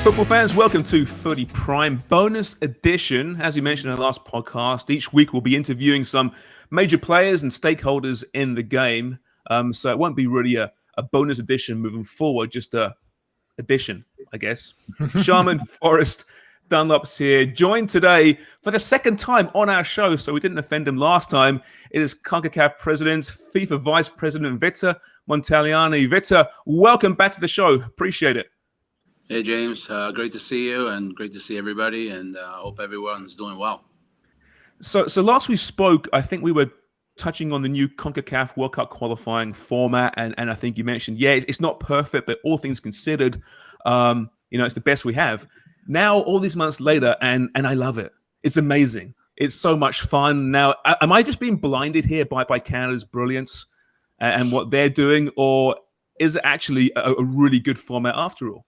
Football fans, welcome to FOOTY Prime bonus edition. As we mentioned in the last podcast, each week we'll be interviewing some major players and stakeholders in the game. So it won't be really a bonus edition moving forward, just a edition, I guess. Sharman, Forrest, Dunlop's here, joined today for the second time on our show, so we didn't offend him last time. It is CONCACAF President, FIFA Vice President Victor Montagliani. Victor, welcome back to the show. Appreciate it. Hey, James. Great to see you and great to see everybody, and I hope everyone's doing well. So last we spoke, I think we were touching on the new CONCACAF World Cup qualifying format, and I think you mentioned, it's not perfect, but all things considered, it's the best we have. Now, all these months later, and I love it. It's amazing. It's so much fun. Now, am I just being blinded here by Canada's brilliance and what they're doing, or is it actually a really good format after all?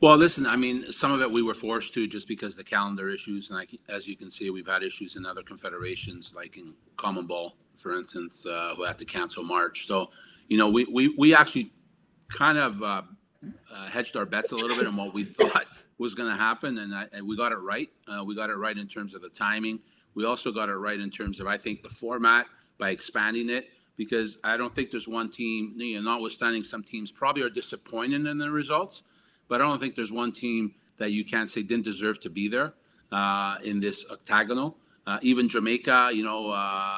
Well, listen, I mean, some of it we were forced to just because of the calendar issues. And as you can see, we've had issues in other confederations, like in Common Ball, for instance, who had to cancel March. So, we actually kind of hedged our bets a little bit on what we thought was going to happen. And we got it right. We got it right in terms of the timing. We also got it right in terms of, I think, the format by expanding it, because I don't think there's one team, notwithstanding some teams probably are disappointed in the results, but I don't think there's one team that you can't say didn't deserve to be there in this octagonal. Even Jamaica,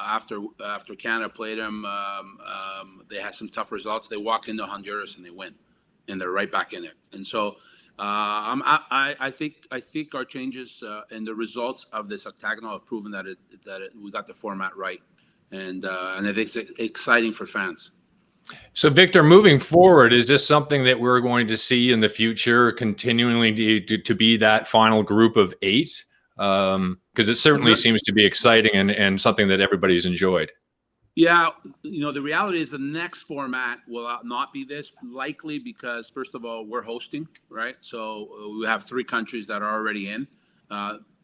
after Canada played them, they had some tough results. They walk into Honduras and they win, and they're right back in it. And so I think our changes and the results of this octagonal have proven that we got the format right, and I think it's exciting for fans. So, Victor, moving forward, is this something that we're going to see in the future, continually to be that final group of 8? Because it certainly seems to be exciting and something that everybody's enjoyed. Yeah, the reality is the next format will not be this, likely because, first of all, we're hosting, right? So we have 3 countries that are already in.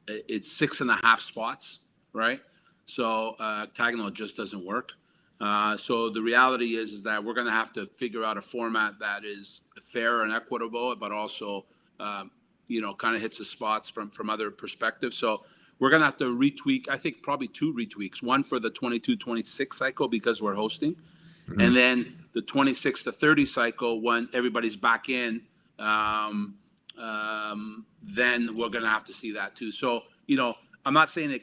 It's 6.5 spots, right? So octagonal just doesn't work. So the reality is that we're going to have to figure out a format that is fair and equitable, but also, kind of hits the spots from other perspectives. So we're going to have to retweak, I think probably 2 retweaks, one for the 22-26 cycle because we're hosting, and then the 26 to 30 cycle when everybody's back in, then we're going to have to see that too. So, I'm not saying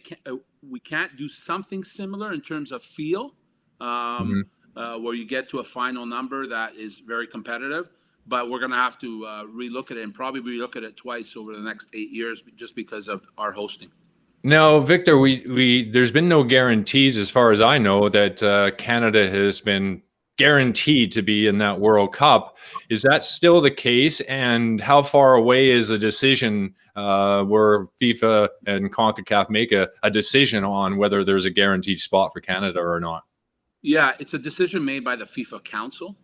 we can't do something similar in terms of feel, where you get to a final number that is very competitive, but we're going to have to relook at it, and probably relook at it twice over the next 8 years just because of our hosting. No, Victor, there's been no guarantees, as far as I know, that Canada has been guaranteed to be in that World Cup. Is that still the case? And how far away is a decision where FIFA and CONCACAF make a decision on whether there's a guaranteed spot for Canada or not? Yeah, it's a decision made by the FIFA Council.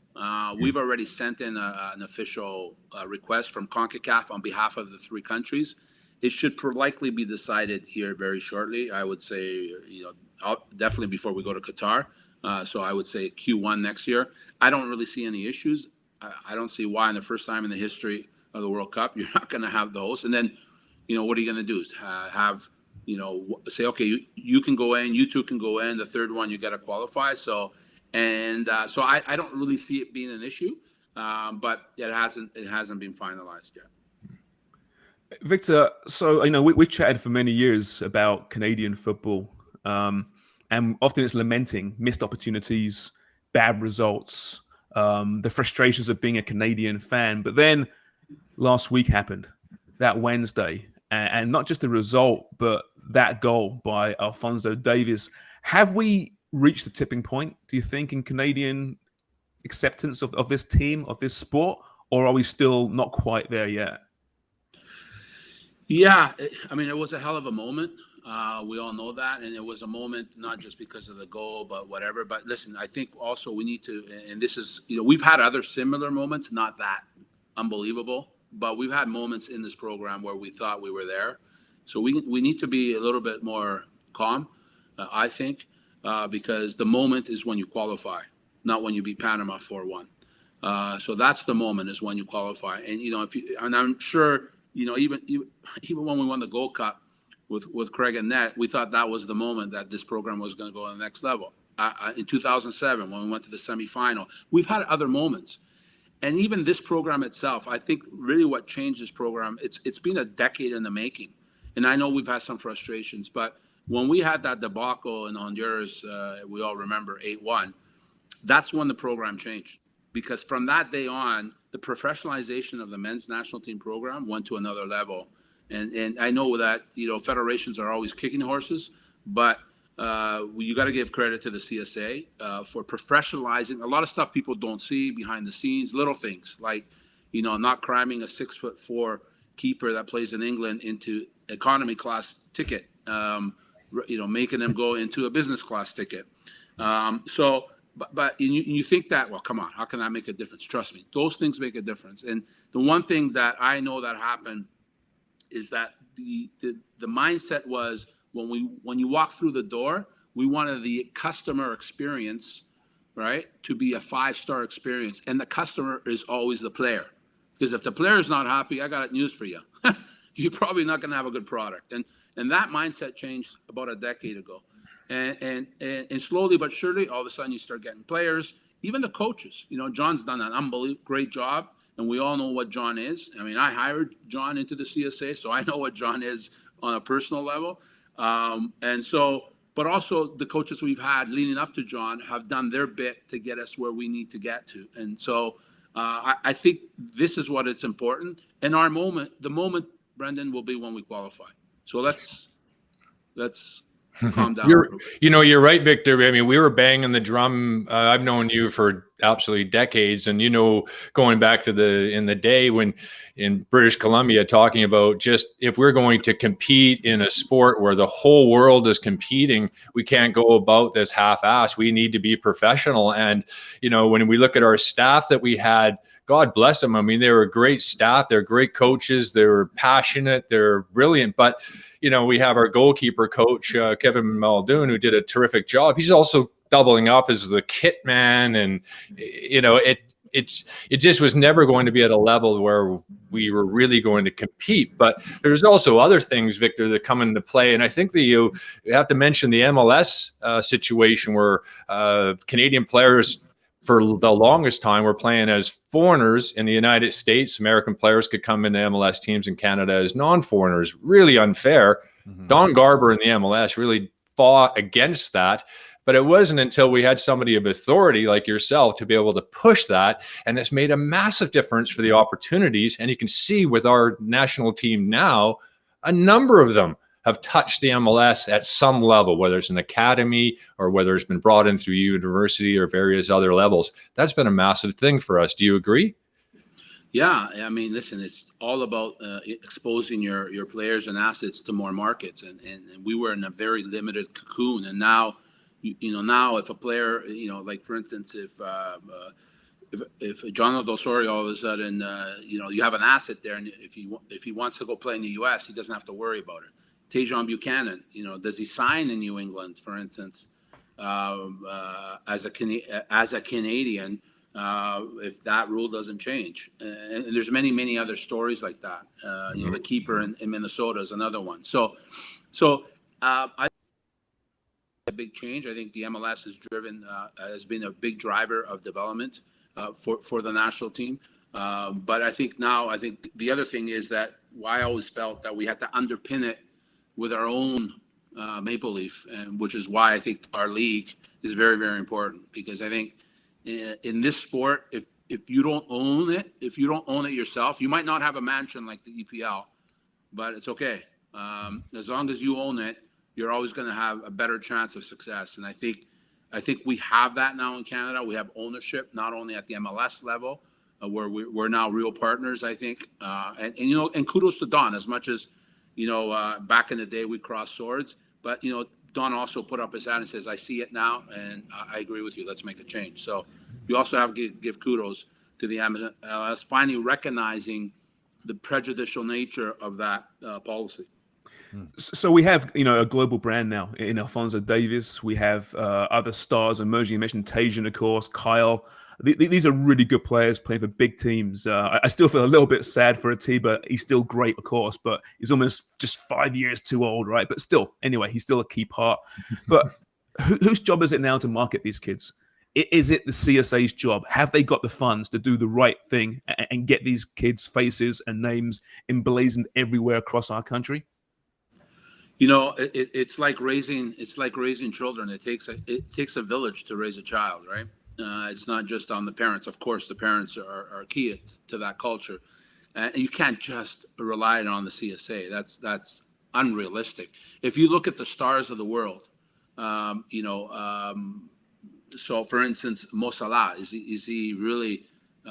We've already sent in an official request from CONCACAF on behalf of the 3 countries. It should likely be decided here very shortly. I would say, definitely before we go to Qatar. So I would say Q1 next year. I don't really see any issues. I don't see why in the first time in the history of the World Cup, you're not going to have those. And then, what are you going to do? Say, okay, you can go in, you 2 can go in. The third one, you got to qualify. So I don't really see it being an issue, but it hasn't been finalized yet. Victor, so we've chatted for many years about Canadian football, and often it's lamenting missed opportunities, bad results, the frustrations of being a Canadian fan. But then last week happened, that Wednesday, and not just the result, but that goal by Alphonso Davies. Have we reached the tipping point, do you think, in Canadian acceptance of this team, of this sport, or are we still not quite there yet? Yeah, I mean, it was a hell of a moment. We all know that. And it was a moment not just because of the goal, but whatever. But listen, I think also we need to, and this is, we've had other similar moments, not that unbelievable, but we've had moments in this program where we thought we were there. So we need to be a little bit more calm, I think, because the moment is when you qualify, not when you beat Panama 4-1. So that's the moment is when you qualify. And, and I'm sure, even when we won the Gold Cup with Craig and Net, we thought that was the moment that this program was going to go to the next level. In 2007, when we went to the semifinal, we've had other moments. And even this program itself, I think really what changed this program, it's been a decade in the making. And I know we've had some frustrations, but when we had that debacle in Honduras, we all remember 8-1, that's when the program changed. Because from that day on, the professionalization of the men's national team program went to another level. And I know that, federations are always kicking horses, but you got to give credit to the CSA for professionalizing a lot of stuff people don't see behind the scenes, little things like, not cramming a 6'4" keeper that plays in England into economy class ticket, making them go into a business class ticket. But you think that, well, come on, how can that make a difference? Trust me, those things make a difference. And the one thing that I know that happened is that the mindset was when you walk through the door, we wanted the customer experience, right, to be a 5-star experience. And the customer is always the player. Because if the player is not happy, I got news for you. You're probably not going to have a good product. And that mindset changed about a decade ago. And slowly but surely, all of a sudden you start getting players, even the coaches. John's done an unbelievable great job, and we all know what John is. I mean, I hired John into the CSA, so I know what John is on a personal level. But also the coaches we've had leading up to John have done their bit to get us where we need to get to. And so I think this is what it's important. And the moment, Brendan, will be when we qualify. So let's calm down. You're right, Victor. I mean, we were banging the drum. I've known you for absolutely decades, and going back to in the day when in British Columbia, talking about just if we're going to compete in a sport where the whole world is competing, we can't go about this half-assed. We need to be professional. And when we look at our staff that we had, God bless them. I mean, they were a great staff. They're great coaches. They were passionate. They're brilliant. But we have our goalkeeper coach, Kevin Muldoon, who did a terrific job. He's also doubling up as the kit man. And, it just was never going to be at a level where we were really going to compete. But there's also other things, Victor, that come into play. And I think that you have to mention the MLS situation where Canadian players for the longest time were playing as foreigners in the United States. American players could come into MLS teams in Canada as non-foreigners. Really unfair. Mm-hmm. Don Garber in the MLS really fought against that. But it wasn't until we had somebody of authority like yourself to be able to push that. And it's made a massive difference for the opportunities. And you can see with our national team now, a number of them have touched the MLS at some level, whether it's an academy or whether it's been brought in through university or various other levels. That's been a massive thing for us. Do you agree? Yeah. I mean, listen, it's all about exposing your players and assets to more markets. And we were in a very limited cocoon. And now, now if a player, like for instance, if John Osorio all of a sudden, you have an asset there, and if he wants to go play in the U.S., he doesn't have to worry about it. Tajon Buchanan, does he sign in New England, for instance, as a Canadian, if that rule doesn't change? And there's many other stories like that. The keeper in Minnesota is another one. So I a big change. I think the MLS has been a big driver of development for the national team. But I think the other thing is that I always felt that we had to underpin it with our own maple leaf, and which is why I think our league is very, very important. Because I think in this sport, if you don't own it, yourself, you might not have a mansion like the EPL, but it's okay. As long as you own it, you're always going to have a better chance of success. And I think we have that now in Canada. We have ownership not only at the MLS level, where we're now real partners, I think. And kudos to Don, as much as back in the day we crossed swords, but Don also put up his hand and says, I see it now, and I agree with you. Let's make a change. So you also have to give kudos to the MLS finally recognizing the prejudicial nature of that policy. So we have, a global brand now in Alphonso Davies. We have other stars emerging. You mentioned Tajon, of course, Kyle. these are really good players playing for big teams. I still feel a little bit sad for Atiba. He's still great, of course, but he's almost just 5 years too old, right? But still, anyway, he's still a key part. But whose job is it now to market these kids? Is it the CSA's job? Have they got the funds to do the right thing and get these kids' faces and names emblazoned everywhere across our country? You know, it's like raising children. It takes a village to raise a child, right? It's not just on the parents. Of course, the parents are key to that culture, and you can't just rely on the CSA. That's unrealistic. If you look at the stars of the world, so for instance, Mo Salah, is he really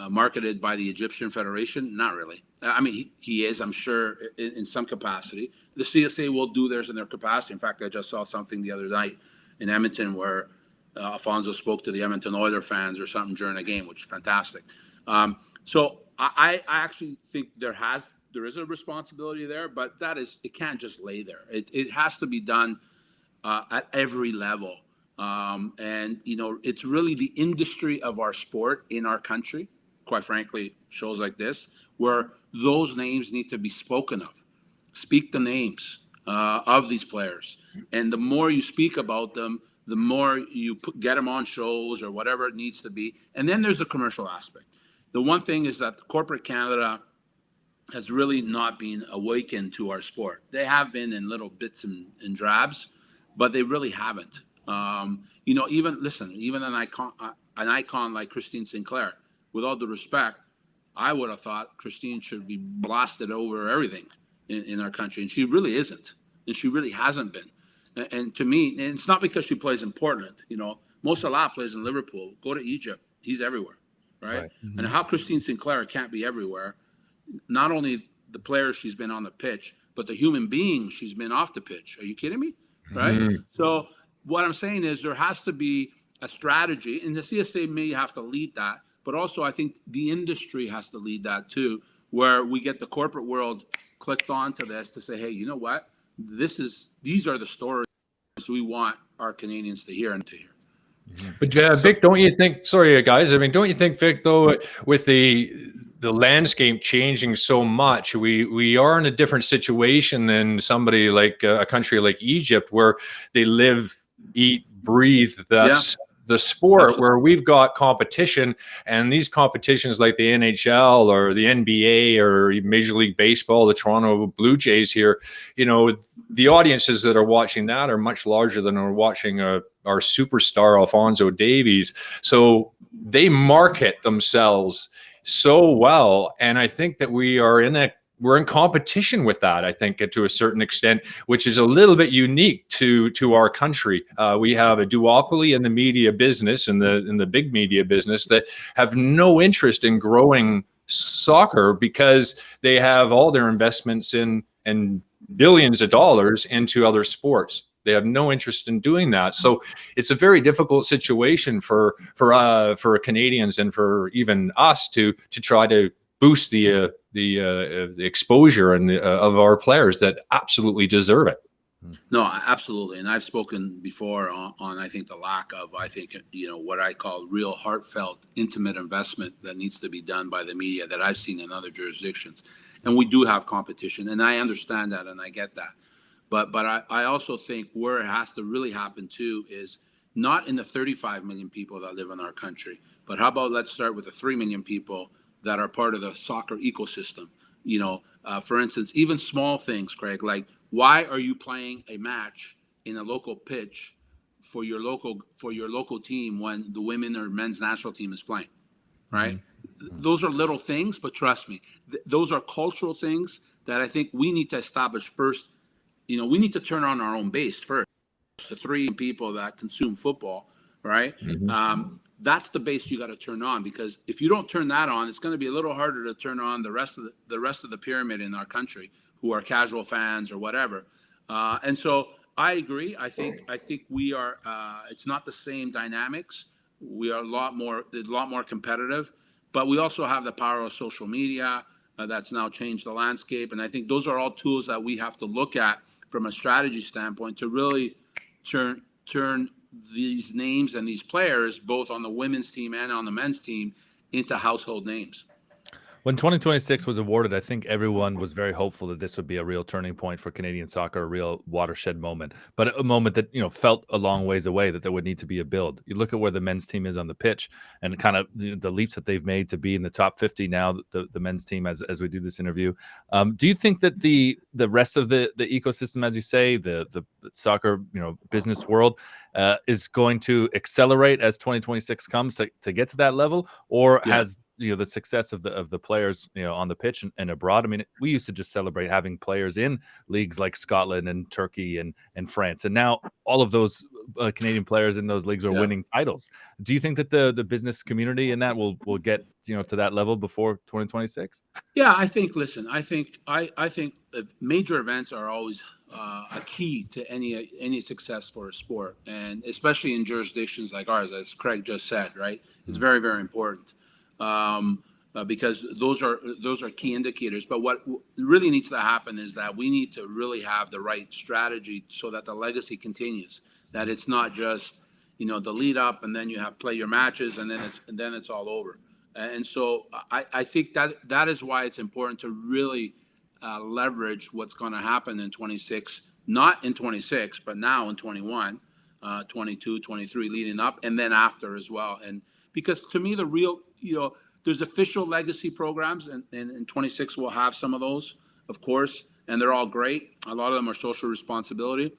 marketed by the Egyptian Federation? Not really. I mean, he is, I'm sure, in some capacity. The CSA will do theirs in their capacity. In fact, I just saw something the other night in Edmonton where Alfonso spoke to the Edmonton Oilers fans or something during a game, which is fantastic. So I actually think there is a responsibility there, but it can't just lay there. It has to be done at every level. And, it's really the industry of our sport in our country, quite frankly, shows like this, where those names need to be spoken of. Speak the names of these players. And the more you speak about them, the more you get them on shows or whatever it needs to be. And then there's the commercial aspect. The one thing is that corporate Canada has really not been awakened to our sport. They have been in little bits and drabs, but they really haven't. Even an icon like Christine Sinclair, with all due respect, I would have thought Christine should be blasted over everything in our country, and she really isn't, and she really hasn't been. And to me, and it's not because she plays in Portland. Mo Salah plays in Liverpool. Go to Egypt, he's everywhere, right? Mm-hmm. And how Christine Sinclair can't be everywhere? Not only the player she's been on the pitch, but the human being she's been off the pitch. Are you kidding me? Right? Mm-hmm. So what I'm saying is there has to be a strategy, and the CSA may have to lead that, but also I think the industry has to lead that too, where we get the corporate world clicked onto this to say, hey, you know what? These are the stories we want our Canadians to hear and to hear. But Vic, don't you think? Sorry, guys. I mean, don't you think, Vic, though, with the landscape changing so much, we are in a different situation than somebody like a country like Egypt, where they live, eat, breathe the sport. Absolutely. Where we've got competition, and these competitions like the NHL or the NBA or Major League Baseball, the Toronto Blue Jays here, the audiences that are watching that are much larger than are watching our superstar Alfonso Davies. So they market themselves so well, and I think that we're in competition with that, I think, to a certain extent, which is a little bit unique to our country. We have a duopoly in the media business and in the big media business that have no interest in growing soccer because they have all their investments in billions of dollars into other sports. They have no interest in doing that. So it's a very difficult situation for Canadians and for even us to try to boost the exposure and of our players that absolutely deserve it. No, absolutely. And I've spoken before on I think the lack of, what I call real heartfelt, intimate investment that needs to be done by the media that I've seen in other jurisdictions. And we do have competition, and I understand that and I get that. But I also think where it has to really happen too is not in the 35 million people that live in our country, but how about let's start with the 3 million people that are part of the soccer ecosystem. For instance, even small things, Craig, like why are you playing a match in a local pitch for your local team when the women or men's national team is playing, right? Mm-hmm. Those are little things, but trust me, those are cultural things that I think we need to establish first. We need to turn on our own base first. The 3 people that consume football, right? Mm-hmm. That's the base you got to turn on, because if you don't turn that on, it's going to be a little harder to turn on the rest of the pyramid in our country, who are casual fans or whatever. And so I agree. I think we are. It's not the same dynamics. We are a lot more competitive, but we also have the power of social media that's now changed the landscape. And I think those are all tools that we have to look at from a strategy standpoint to really turn these names and these players, both on the women's team and on the men's team, into household names. When 2026 was awarded, I think everyone was very hopeful that this would be a real turning point for Canadian soccer, a real watershed moment, but a moment that, felt a long ways away, that there would need to be a build. You look at where the men's team is on the pitch and kind of the leaps that they've made to be in the top 50 now, the men's team, as we do this interview. Do you think that the rest of the ecosystem, as you say, the soccer, business world is going to accelerate as 2026 comes to get to that level, or has the success of the players on the pitch and abroad? I mean, we used to just celebrate having players in leagues like Scotland and Turkey and France, and now all of those Canadian players in those leagues are winning titles. Do you think that the business community in that will get to that level before 2026? Yeah, I think I think major events are always a key to any success for a sport, and especially in jurisdictions like ours, as Craig just said, right? It's very, very important. Because those are key indicators. But what really needs to happen is that we need to really have the right strategy so that the legacy continues. That it's not just the lead up and then you have play your matches and then it's all over. And so I think that is why it's important to really leverage what's going to happen in 26, not in 26, but now in 21, 22, 23, leading up, and then after as well. And because to me, the real, there's official legacy programs, and in 26 we'll have some of those, of course, and they're all great. A lot of them are social responsibility.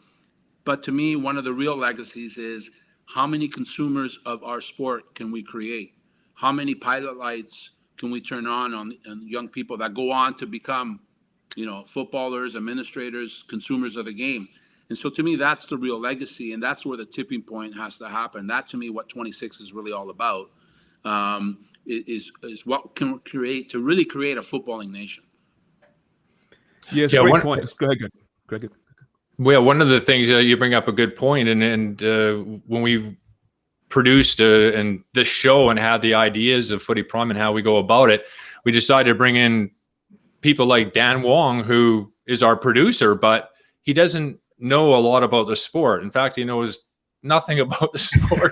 But to me, one of the real legacies is how many consumers of our sport can we create? How many pilot lights can we turn on young people that go on to become, footballers, administrators, consumers of the game? And so to me, that's the real legacy, and that's where the tipping point has to happen. That, to me, what 26 is really all about, is what can create to really create a footballing nation. Yeah, it's a great point. Go ahead, Greg. Well, one of the things you bring up a good point, and when we produced and this show and had the ideas of Footy Prime and how we go about it, we decided to bring in people like Dan Wong, who is our producer, but he doesn't know a lot about the sport. In fact, he knows nothing about the sport,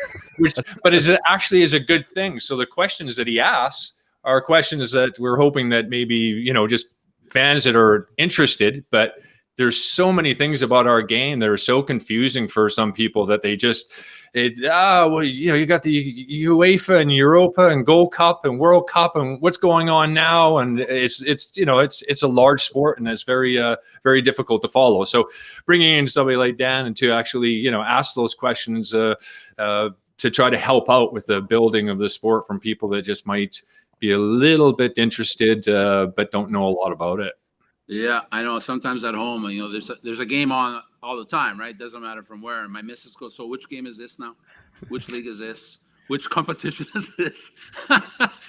but it actually is a good thing. So the questions that he asks are questions that we're hoping that maybe, just fans that are interested, but there's so many things about our game that are so confusing for some people that they just, you got the UEFA and Europa and Gold Cup and World Cup and what's going on now, and it's a large sport and it's very very difficult to follow. So bringing in somebody like Dan and to actually ask those questions to try to help out with the building of the sport from people that just might be a little bit interested but don't know a lot about it. Yeah, I know. Sometimes at home, there's a game on all the time, right? Doesn't matter from where. And my missus goes, "So which game is this now? Which league is this? Which competition is this?"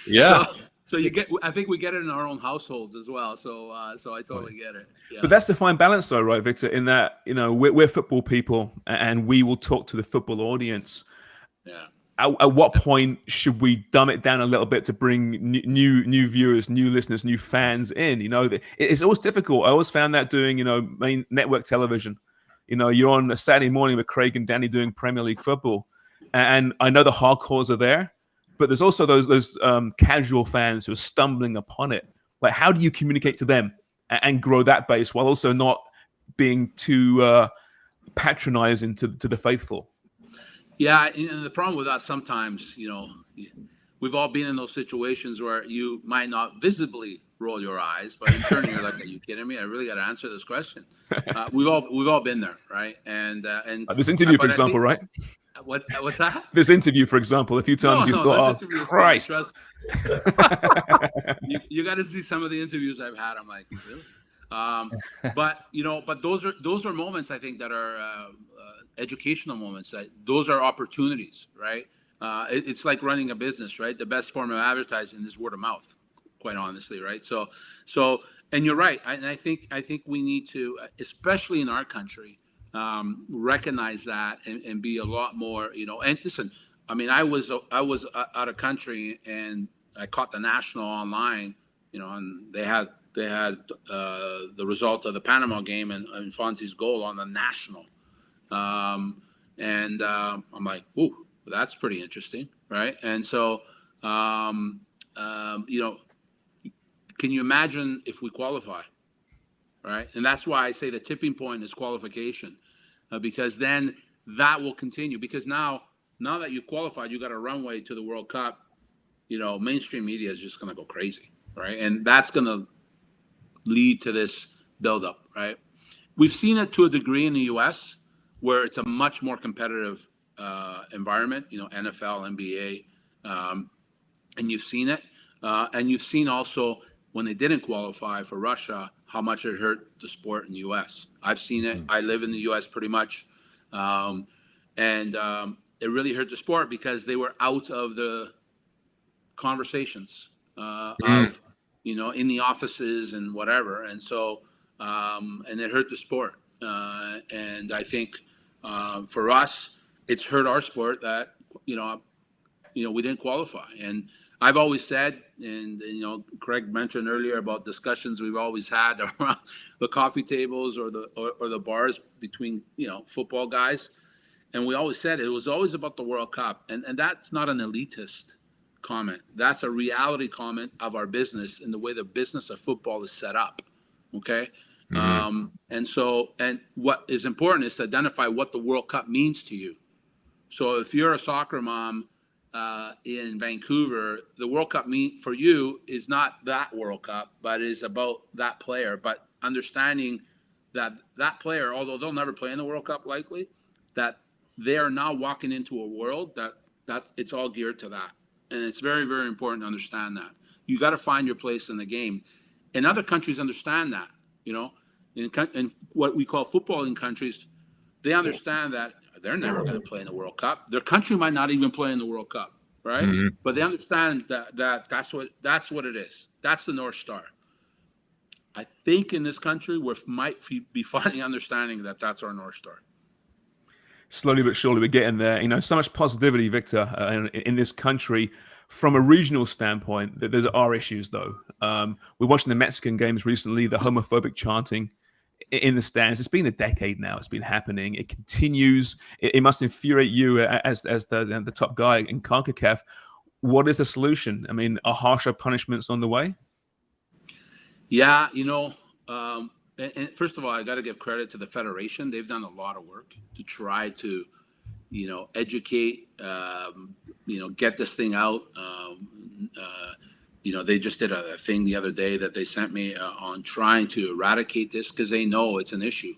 Yeah. So I think we get it in our own households as well. So I totally get it. Yeah. But that's the fine balance, though, right, Victor? In that we're football people, and we will talk to the football audience. Yeah. At what point should we dumb it down a little bit to bring new viewers, new listeners, new fans in? It's always difficult. I always found that doing main network television. You're on a Saturday morning with Craig and Danny doing Premier League football, and I know the hardcores are there, but there's also those casual fans who are stumbling upon it. Like, how do you communicate to them and grow that base while also not being too patronizing to the faithful? Yeah, and the problem with that sometimes, we've all been in those situations where you might not visibly roll your eyes, but internally you're like, "Are you kidding me? I really got to answer this question." We've all been there, right? And this interview, for example, right? What's that? This interview, for example, a few times you've thought, "Oh, Christ!" You got to see some of the interviews I've had. I'm like, really? But those are moments, I think, that are educational moments. That those are opportunities, right? It's like running a business, right? The best form of advertising is word of mouth, quite honestly, right? So, and you're right. I think we need to, especially in our country, recognize that and be a lot more, And listen, I mean, I was out of country and I caught the national online, and they had the result of the Panama game and Fonzie's goal on the national. And I'm like, ooh, that's pretty interesting, right? And so, you know, can you imagine if we qualify, right? And that's why I say the tipping point is qualification, because then that will continue. Because now that you've qualified, you got a runway to the World Cup. You know, mainstream media is just going to go crazy, right? And that's going to lead to this buildup, right? We've seen it to a degree in the U.S. where it's a much more competitive environment. You know, NFL, NBA, and you've seen it, and you've seen also when they didn't qualify for Russia, how much it hurt the sport in the U.S. I've seen it. I live in the U.S. pretty much, and it really hurt the sport because they were out of the conversations of, you know, in the offices and whatever, and so and it hurt the sport. And I think for us, it's hurt our sport that you know we didn't qualify. And I've always said, and you know, Craig mentioned earlier about discussions we've always had around the coffee tables or the bars between, you know, football guys, and we always said it was always about the World Cup, and that's not an elitist comment. That's a reality comment of our business and the way the business of football is set up. Okay. And so, and what is important is to identify what the World Cup means to you. So if you're a soccer mom in Vancouver, the World Cup for you is not that World Cup, but is about that player. But understanding that that player, although they'll never play in the World Cup likely, that they are now walking into a world that's it's all geared to that. And it's very, very important to understand that. You got to find your place in the game. And other countries understand that, you know, in what we call footballing countries, they understand that they're never going to play in the World Cup. Their country might not even play in the World Cup, right? But they understand that that's what it is. That's the North Star. I think in this country we might be finally understanding that that's our North Star. Slowly but surely we're getting there. You know, so much positivity, Victor, in this country. From a regional standpoint, there are issues, though. We're watching the Mexican games recently, the homophobic chanting in the stands. It's been a decade now. It's been happening. It continues. It must infuriate you as the top guy in CONCACAF. What is the solution? I mean, are harsher punishments on the way? Yeah, you know, and first of all, I got to give credit to the Federation. They've done a lot of work to try to, you know, educate, you know, get this thing out. You know, they just did a thing the other day that they sent me on trying to eradicate this because they know it's an issue.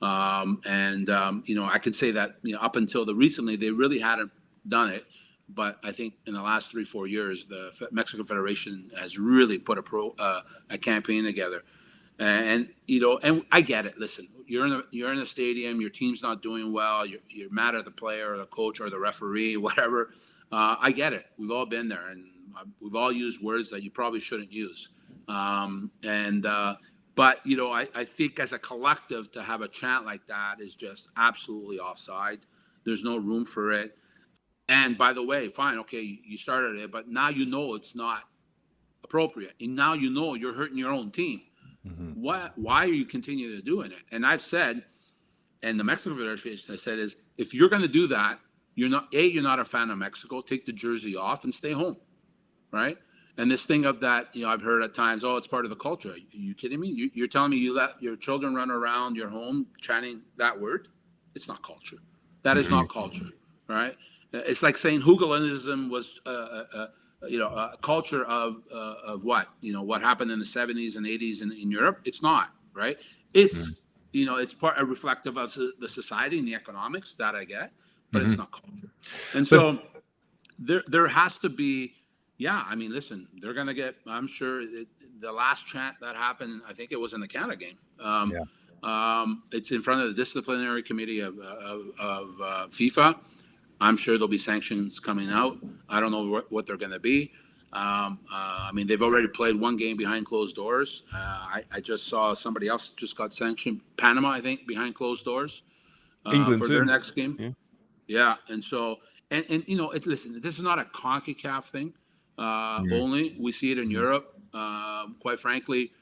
You know, I could say that, you know, up until recently, they really hadn't done it. But I think in the last 3-4 years, the Mexican Federation has really put a campaign together. And you know, and I get it. Listen, you're in a stadium, your team's not doing well, you're mad at the player or the coach or the referee, whatever. I get it. We've all been there, and we've all used words that you probably shouldn't use. But you know, I think as a collective to have a chant like that is just absolutely offside. There's no room for it. And by the way, fine, okay, you started it, but now you know it's not appropriate, and now you know you're hurting your own team. Why are you continuing to doing it? And I've said, and the Mexican Federation has said, is if you're going to do that, you're not a fan of Mexico. Take the jersey off and stay home, right? And this thing of that, you know, I've heard at times, oh, it's part of the culture. Are you kidding me? You're telling me you let your children run around your home chanting that word? It's not culture. That is not culture, right? It's like saying hooliganism was you know, a culture of what, you know, what happened in the 70s and 80s in Europe. It's not, right? It's, you know, it's reflective of the society and the economics that I get, but it's not culture. And so there has to be, yeah, I mean, listen, they're going to get, I'm sure the last chant that happened, I think it was in the Canada game. It's in front of the disciplinary committee of FIFA. I'm sure there'll be sanctions coming out. I don't know what they're going to be. I mean, they've already played one game behind closed doors. I just saw somebody else just got sanctioned, Panama, I think, behind closed doors. England for too. Their next game. Yeah. And so, and you know, listen, this is not a CONCACAF thing only. We see it in Europe. Quite frankly,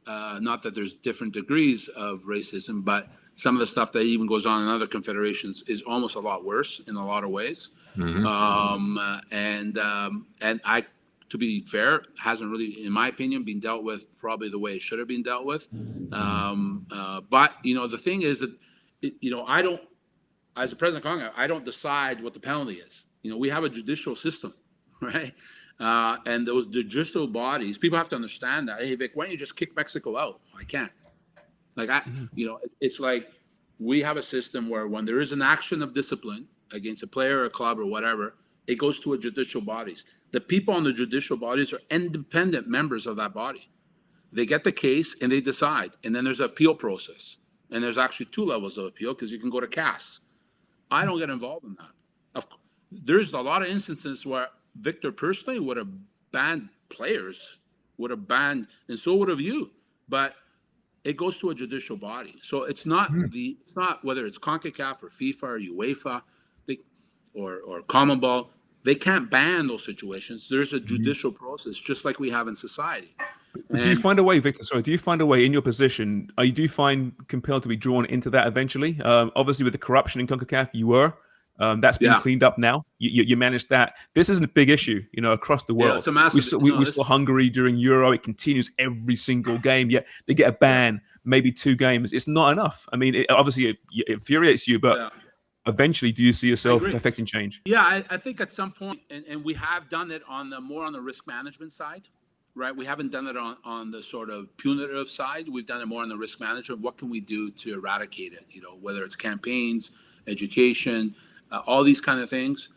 not that there's different degrees of racism, but some of the stuff that even goes on in other confederations is almost a lot worse in a lot of ways. And I, to be fair, hasn't really, in my opinion, been dealt with probably the way it should have been dealt with. But, you know, the thing is that, you know, I don't, as a president of CONCACAF, I don't decide what the penalty is. You know, we have a judicial system, right? And those judicial bodies, people have to understand that. Hey, Vic, why don't you just kick Mexico out? I can't. Like, you know, it's like we have a system where when there is an action of discipline against a player or a club or whatever, it goes to a judicial bodies. The people on the judicial bodies are independent members of that body. They get the case and they decide. And then there's an appeal process. And there's actually 2 levels of appeal because you can go to CAS. I don't get involved in that. There's a lot of instances where Victor personally would have banned players, would have banned, and so would have you. But it goes to a judicial body. So it's not it's not whether it's CONCACAF or FIFA or UEFA or Commonwealth. They can't ban those situations. There's a judicial process, just like we have in society. Do you find a way, Victor? Sorry, do you find a way in your position? Do you find compelled to be drawn into that eventually? Obviously, with the corruption in CONCACAF, you were. That's been cleaned up now. You managed that. This isn't a big issue, you know, across the world. Yeah, it's a massive, we saw Hungary during Euro. It continues every single game. Yet they get a ban, maybe 2 games. It's not enough. I mean, obviously it infuriates you, but eventually, do you see yourself affecting change? Yeah, I think at some point, and we have done it on the more on the risk management side, right? We haven't done it on the sort of punitive side. We've done it more on the risk management. What can we do to eradicate it? You know, whether it's campaigns, education, all these kind of things.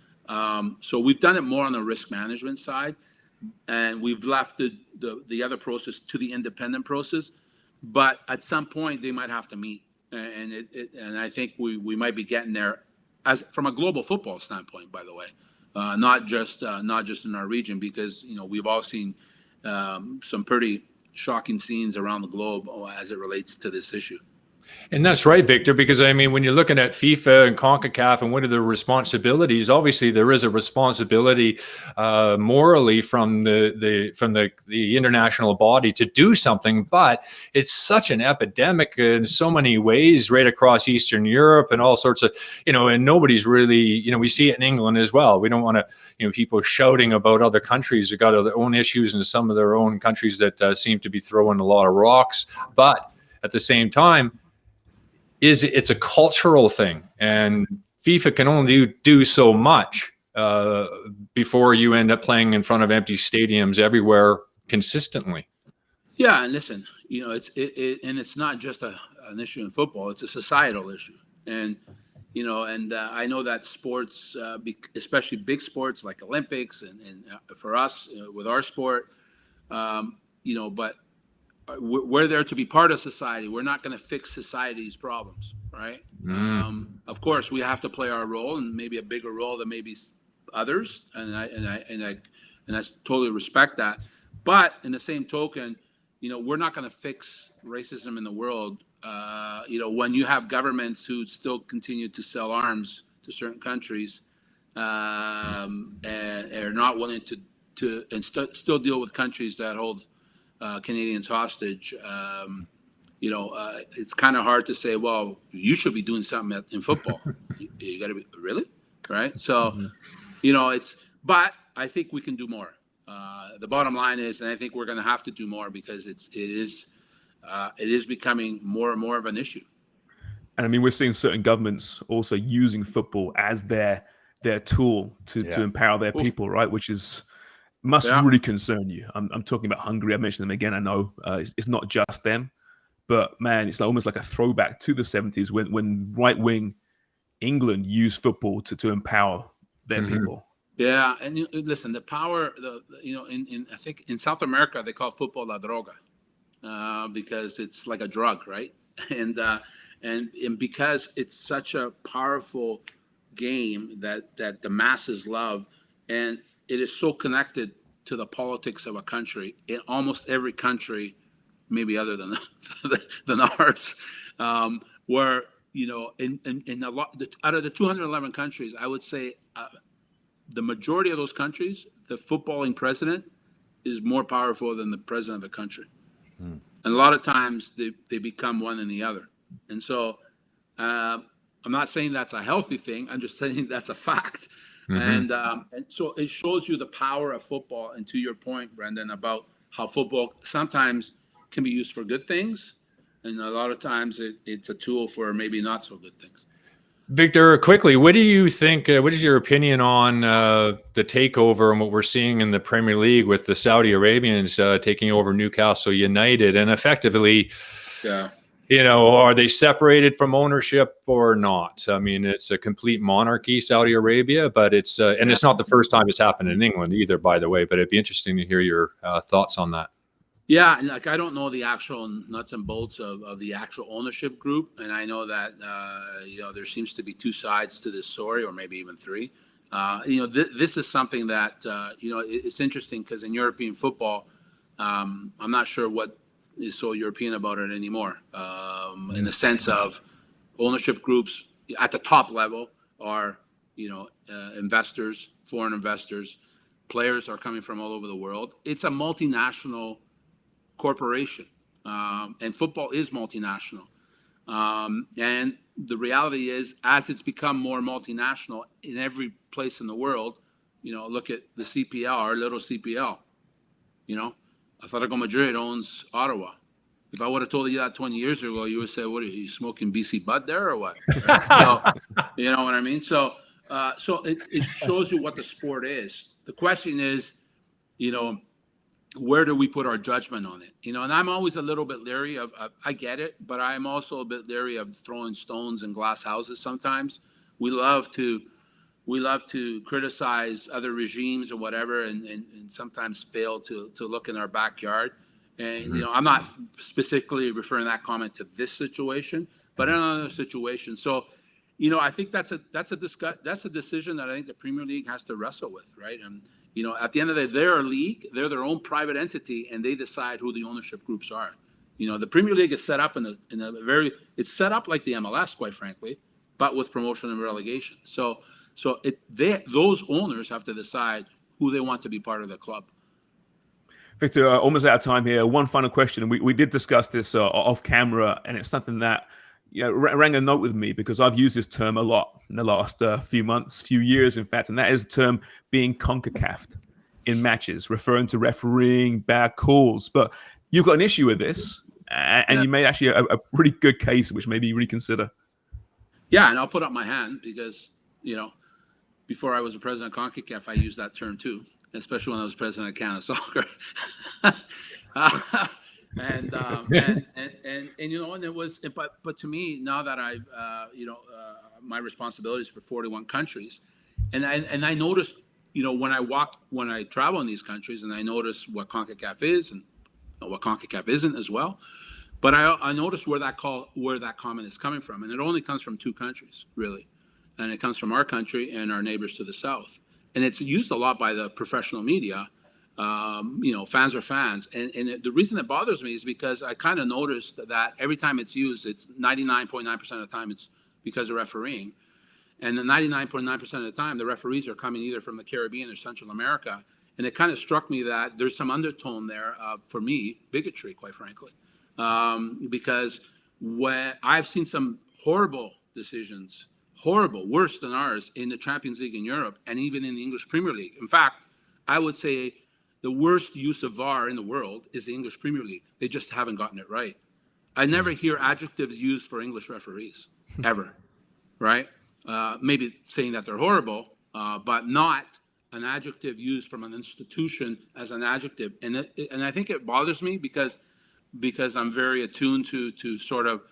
So we've done it more on the risk management side, and we've left the other process to the independent process. But at some point, they might have to meet, and I think we might be getting there, as from a global football standpoint. By the way, not just in our region, because you know we've all seen some pretty shocking scenes around the globe as it relates to this issue. And that's right, Victor, because I mean, when you're looking at FIFA and CONCACAF and what are their responsibilities, obviously there is a responsibility morally from the international body to do something, but it's such an epidemic in so many ways right across Eastern Europe and all sorts of, you know, and nobody's really, you know, we see it in England as well. We don't want to, you know, people shouting about other countries who got their own issues and some of their own countries that seem to be throwing a lot of rocks, but at the same time, it's a cultural thing, and FIFA can only do so much before you end up playing in front of empty stadiums everywhere consistently. Yeah, and listen, you know, it's not just an issue in football; it's a societal issue, and you know, and I know that sports, especially big sports like Olympics, and for us with our sport, you know, but. We're there to be part of society. We're not going to fix society's problems, right? Of course, we have to play our role, and maybe a bigger role than maybe others, and I totally respect that. But in the same token, you know, we're not going to fix racism in the world. You know, when you have governments who still continue to sell arms to certain countries, and are not willing to still deal with countries that hold Canadians hostage, you know, it's kind of hard to say, well, you should be doing something in football. You got to be, really? Right? So, you know, but I think we can do more. The bottom line is, and I think we're going to have to do more because it is becoming more and more of an issue. And I mean, we're seeing certain governments also using football as their tool to empower their people, right? Which must really concern you. I'm talking about Hungary. I mentioned them again. I know it's not just them, but man, it's almost like a throwback to the 70s when right-wing England used football to empower their people. Yeah, and listen, the power, you know, I think in South America they call football la droga because it's like a drug, right? And because it's such a powerful game that the masses love, and it is so connected to the politics of a country. In almost every country, maybe other than ours, where, you know, in a lot out of the 211 countries, I would say the majority of those countries, the footballing president is more powerful than the president of the country. And a lot of times they become one and the other. And so I'm not saying that's a healthy thing. I'm just saying that's a fact. And so it shows you the power of football. And to your point, Brendan, about how football sometimes can be used for good things, and a lot of times it's a tool for maybe not so good things. Victor, quickly, what do you think? What is your opinion on the takeover and what we're seeing in the Premier League with the Saudi Arabians taking over Newcastle United, and effectively, are they separated from ownership or not? I mean, it's a complete monarchy, Saudi Arabia, but it's it's not the first time it's happened in England either, by the way. But it'd be interesting to hear your thoughts on that. Yeah, and I don't know the actual nuts and bolts of the actual ownership group, and I know that there seems to be two sides to this story, or maybe even three. This is something that it's interesting because in European football, I'm not sure what is so European about it anymore. In the sense of ownership groups at the top level are investors, foreign investors, players are coming from all over the world. It's a multinational corporation, and football is multinational. And the reality is, as it's become more multinational in every place in the world, look at the CPL, our little CPL. Atletico Madrid owns Ottawa. If I would have told you that 20 years ago, you would say, "What are you smoking BC Bud there, or what?" So, you know what I mean? So it shows you what the sport is. The question is, where do we put our judgment on it? And I'm always a little bit leery of I get it, but I'm also a bit leery of throwing stones in glass houses sometimes. We love to criticize other regimes or whatever, and sometimes fail to look in our backyard. And I'm not specifically referring that comment to this situation, but in another situation. So, I think that's a decision that I think the Premier League has to wrestle with, right? And at the end of the day, they're a league, they're their own private entity, and they decide who the ownership groups are. The Premier League is set up it's set up like the MLS, quite frankly, but with promotion and relegation. So those owners have to decide who they want to be part of the club. Victor, almost out of time here. One final question. We did discuss this off camera, and it's something that rang a note with me because I've used this term a lot in the last few years, in fact, and that is the term being CONCACAF'd in matches, referring to refereeing, bad calls. But you've got an issue with this, and you made actually a pretty good case, which maybe you reconsider. Yeah, and I'll put up my hand because, before I was the president of CONCACAF, I used that term too, especially when I was president of Canada Soccer. And it was, but to me, now that I've, my responsibilities for 41 countries, and I noticed, when I travel in these countries, and I notice what CONCACAF is and what CONCACAF isn't as well, but I noticed where that comment is coming from, and it only comes from two countries, really, and it comes from our country and our neighbors to the south, and it's used a lot by the professional media. Fans are fans. And the reason it bothers me is because I kind of noticed that every time it's used, it's 99.9% of the time it's because of refereeing. And the 99.9% of the time, the referees are coming either from the Caribbean or Central America. And it kind of struck me that there's some undertone there, for me, bigotry, quite frankly. Because when I've seen some horrible decisions, worse than ours, in the Champions League in Europe and even in the English Premier League. In fact, I would say the worst use of VAR in the world is the English Premier League. They just haven't gotten it right. I never hear adjectives used for English referees, ever, right? Maybe saying that they're horrible, but not an adjective used from an institution as an adjective. And I think it bothers me because I'm very attuned to sort of,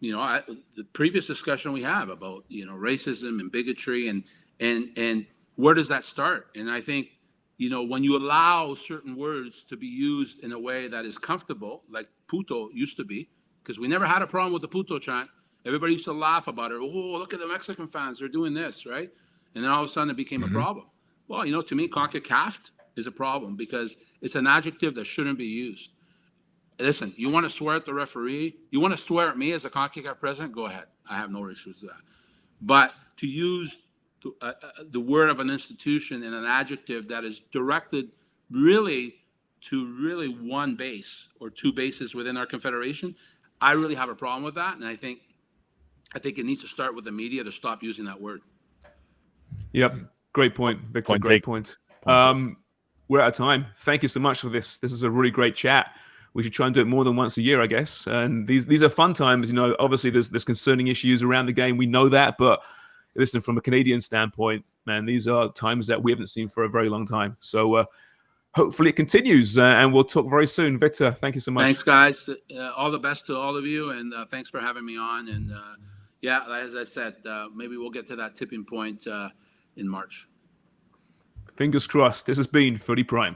the previous discussion we have about, racism and bigotry and where does that start? And I think, when you allow certain words to be used in a way that is comfortable, like puto used to be, because we never had a problem with the puto chant. Everybody used to laugh about it. Oh, look at the Mexican fans. They're doing this, right? And then all of a sudden it became a problem. Well, to me, CONCACAF is a problem because it's an adjective that shouldn't be used. Listen, you want to swear at the referee? You want to swear at me as a CONCACAF president? Go ahead. I have no issues with that. But to use the word of an institution in an adjective that is directed really to really one base or two bases within our confederation, I really have a problem with that. And I think it needs to start with the media to stop using that word. Yep. Great point, Victor. Point Great take. point. Point We're out of time. Thank you so much for this. This is a really great chat. We should try and do it more than once a year, I guess. And these are fun times. You know, obviously there's concerning issues around the game. We know that, but listen, from a Canadian standpoint, man, these are times that we haven't seen for a very long time. So hopefully it continues, and we'll talk very soon. Victor, thank you so much. Thanks, guys. All the best to all of you, and thanks for having me on. And yeah, as I said, maybe we'll get to that tipping point in March. Fingers crossed. This has been FOOTY Prime.